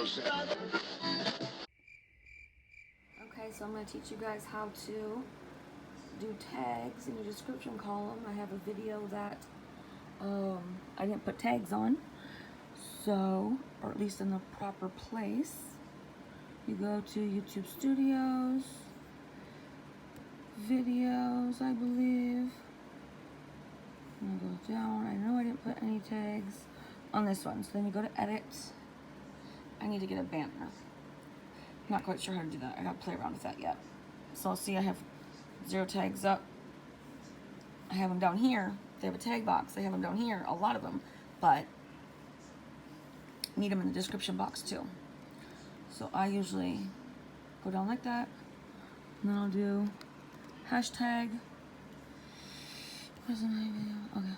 Okay, so I'm going to teach you guys how to do tags in your description column. I have a video that I didn't put tags on, so, or at least in the proper place. You go to YouTube Studios, videos, I believe. I'm gonna go down. I know I didn't put any tags on this one. So then you go to edit. I need to get a banner. Not quite sure how to do that. I gotta play around with that yet. So I'll see I have 0 tags up. I have them down here. They have a tag box. They have them down here, a lot of them, but need them in the description box too. So I usually go down like that, and then I'll do hashtag. Where's my video? Okay.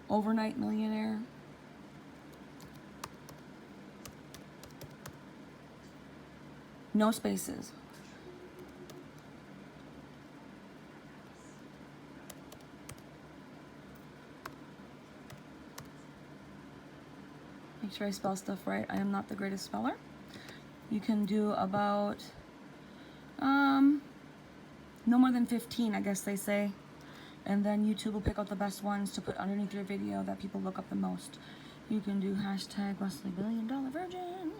Overnight millionaire. No spaces. Make sure I spell stuff right. I am not the greatest speller. You can do about no more than 15, I guess they say. And then YouTube will pick out the best ones to put underneath your video that people look up the most. You can do hashtag Wesley $1 billion virgin.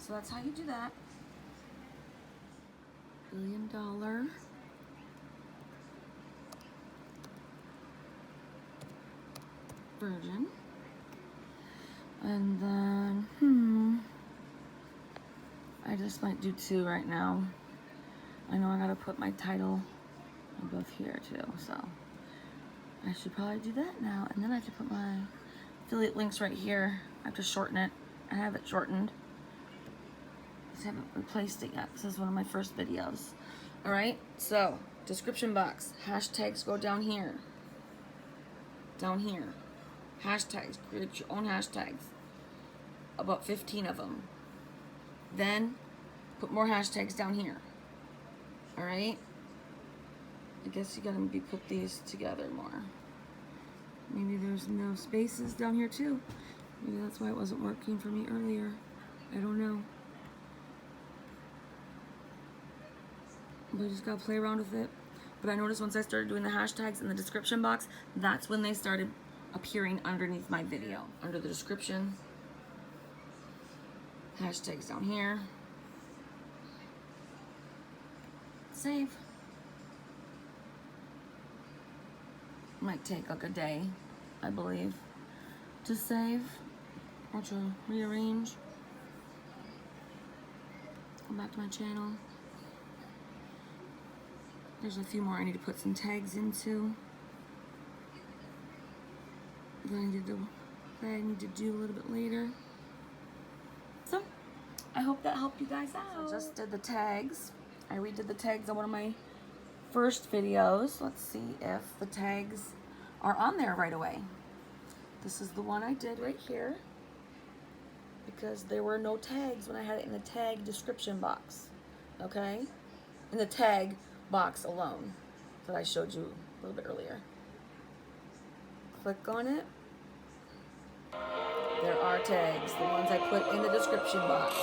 So that's how you do that. $1 billion virgin. And then, I just might do 2 right now. I know I gotta put my title above here too, so I should probably do that now. And then I have to put my affiliate links right here. I have to shorten it. I have it shortened. I haven't replaced it yet. This is one of my first videos. Alright, so description box. Hashtags go down here. Down here. Hashtags. Create your own hashtags. About 15 of them. Then put more hashtags down here. Alright? I guess you gotta maybe put these together more. Maybe there's no spaces down here too. Maybe that's why it wasn't working for me earlier. I don't know. But I just gotta play around with it. But I noticed once I started doing the hashtags in the description box, that's when they started appearing underneath my video. Under the description. Hashtags down here. Save. Might take like a day, I believe, to save or to rearrange. Come back to my channel. There's a few more I need to put some tags into. That I need to do a little bit later. So, I hope that helped you guys out. So I just did the tags. I redid the tags on one of my first videos. Let's see if the tags are on there right away. This is the one I did right here, because there were no tags when I had it in the tag description box. Okay? In the tag box alone that I showed you a little bit earlier. Click on it. There are tags, the ones I put in the description box.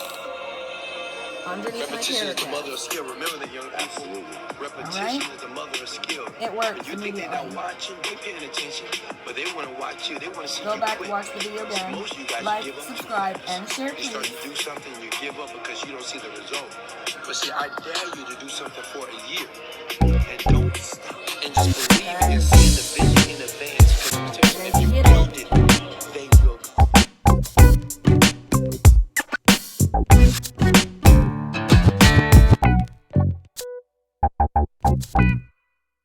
Underneath my Repetition is the paragraph. mother of skill. Remember that, young people. Repetition is the mother of skill. It works. When you think they're not watching, they're paying attention, but they want to watch you. They want to see Go you back quit. and watch the video again. Most of you guys Like, give up. subscribe, and share, You start please. to do something, you give up because you don't see the result. But see, I dare you to do something for a year, and don't stop, and just believe in yourself.